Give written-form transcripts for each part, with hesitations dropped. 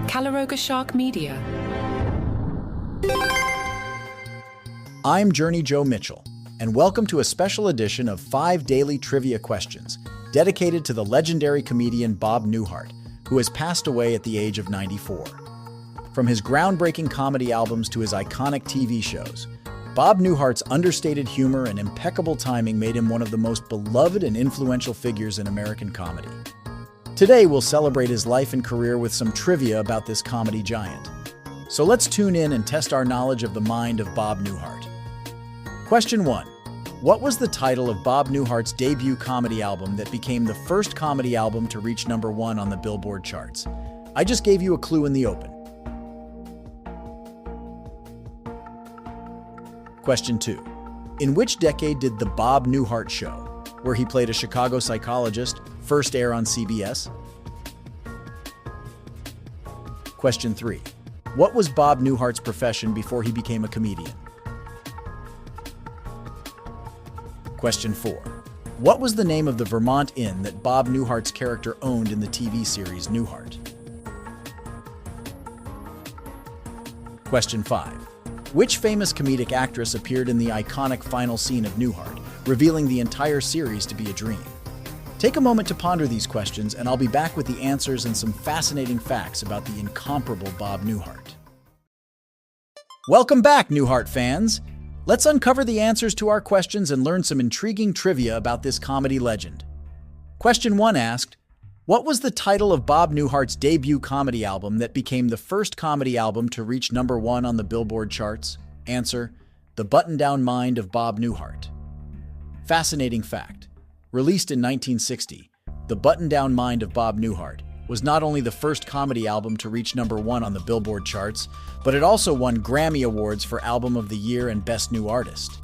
Calaroga Shark Media. I'm Journey Joe Mitchell, and welcome to a special edition of 5 daily trivia questions dedicated to the legendary comedian Bob Newhart, who has passed away at the age of 94. From his groundbreaking comedy albums to his iconic TV shows, Bob Newhart's understated humor and impeccable timing made him one of the most beloved and influential figures in American comedy. Today, we'll celebrate his life and career with some trivia about this comedy giant. So let's tune in and test our knowledge of the mind of Bob Newhart. Question 1. What was the title of Bob Newhart's debut comedy album that became the first comedy album to reach #1 on the Billboard charts? I just gave you a clue in the open. Question 2. In which decade did The Bob Newhart Show, where he played a Chicago psychologist, first air on CBS? Question 3. What was Bob Newhart's profession before he became a comedian? Question 4. What was the name of the Vermont inn that Bob Newhart's character owned in the TV series Newhart? Question 5. Which famous comedic actress appeared in the iconic final scene of Newhart, revealing the entire series to be a dream? Take a moment to ponder these questions, and I'll be back with the answers and some fascinating facts about the incomparable Bob Newhart. Welcome back, Newhart fans! Let's uncover the answers to our questions and learn some intriguing trivia about this comedy legend. Question 1 asked, what was the title of Bob Newhart's debut comedy album that became the first comedy album to reach #1 on the Billboard charts? Answer, The Button-Down Mind of Bob Newhart. Fascinating fact. Released in 1960, The Button-Down Mind of Bob Newhart was not only the first comedy album to reach #1 on the Billboard charts, but it also won Grammy Awards for Album of the Year and Best New Artist.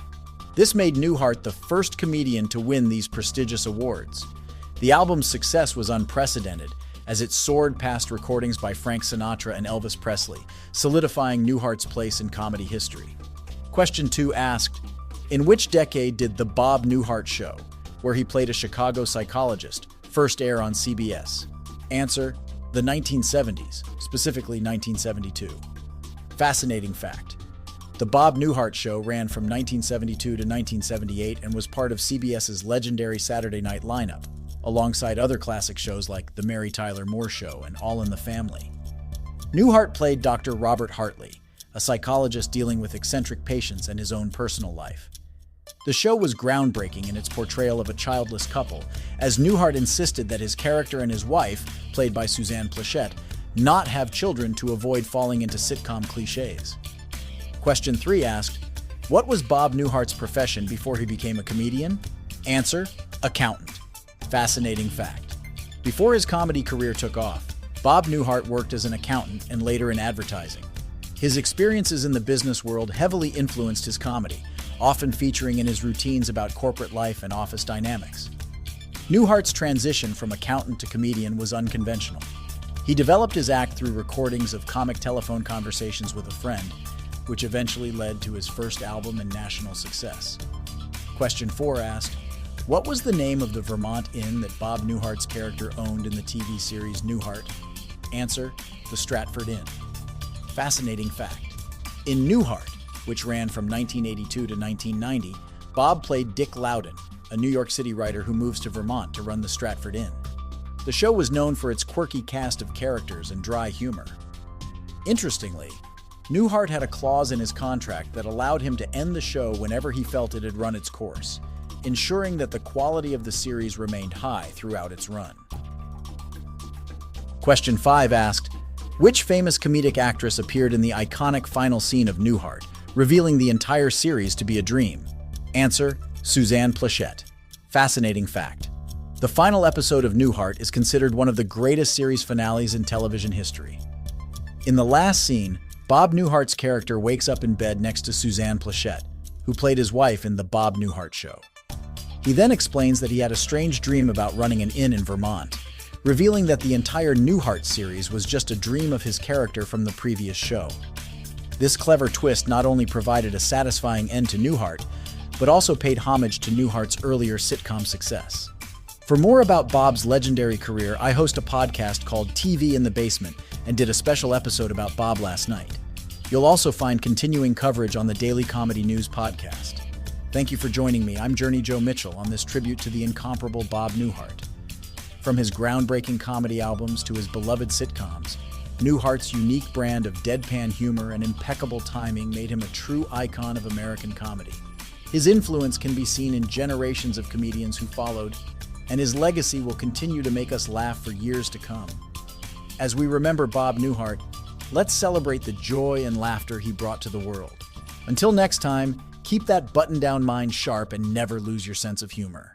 This made Newhart the first comedian to win these prestigious awards. The album's success was unprecedented, as it soared past recordings by Frank Sinatra and Elvis Presley, solidifying Newhart's place in comedy history. Question 2 asked, in which decade did The Bob Newhart Show, where he played a Chicago psychologist, first air on CBS? Answer, the 1970s, specifically 1972. Fascinating fact. The Bob Newhart Show ran from 1972 to 1978 and was part of CBS's legendary Saturday night lineup, alongside other classic shows like The Mary Tyler Moore Show and All in the Family. Newhart played Dr. Robert Hartley, a psychologist dealing with eccentric patients and his own personal life. The show was groundbreaking in its portrayal of a childless couple, as Newhart insisted that his character and his wife, played by Suzanne Pleshette, not have children to avoid falling into sitcom cliches. Question 3 asked, what was Bob Newhart's profession before he became a comedian? Answer, accountant. Fascinating fact. Before his comedy career took off, Bob Newhart worked as an accountant and later in advertising. His experiences in the business world heavily influenced his comedy, often featuring in his routines about corporate life and office dynamics. Newhart's transition from accountant to comedian was unconventional. He developed his act through recordings of comic telephone conversations with a friend, which eventually led to his first album and national success. Question 4 asked, what was the name of the Vermont inn that Bob Newhart's character owned in the TV series Newhart? Answer, the Stratford Inn. Fascinating fact. In Newhart, which ran from 1982 to 1990, Bob played Dick Loudon, a New York City writer who moves to Vermont to run the Stratford Inn. The show was known for its quirky cast of characters and dry humor. Interestingly, Newhart had a clause in his contract that allowed him to end the show whenever he felt it had run its course, ensuring that the quality of the series remained high throughout its run. Question 5 asked, which famous comedic actress appeared in the iconic final scene of Newhart, revealing the entire series to be a dream? Answer, Suzanne Pleshette. Fascinating fact. The final episode of Newhart is considered one of the greatest series finales in television history. In the last scene, Bob Newhart's character wakes up in bed next to Suzanne Pleshette, who played his wife in The Bob Newhart Show. He then explains that he had a strange dream about running an inn in Vermont, revealing that the entire Newhart series was just a dream of his character from the previous show. This clever twist not only provided a satisfying end to Newhart, but also paid homage to Newhart's earlier sitcom success. For more about Bob's legendary career, I host a podcast called TV in the Basement and did a special episode about Bob last night. You'll also find continuing coverage on the Daily Comedy News podcast. Thank you for joining me. I'm Journey Joe Mitchell on this tribute to the incomparable Bob Newhart. From his groundbreaking comedy albums to his beloved sitcoms, Newhart's unique brand of deadpan humor and impeccable timing made him a true icon of American comedy. His influence can be seen in generations of comedians who followed, and his legacy will continue to make us laugh for years to come. As we remember Bob Newhart, let's celebrate the joy and laughter he brought to the world. Until next time, keep that button-down mind sharp and never lose your sense of humor.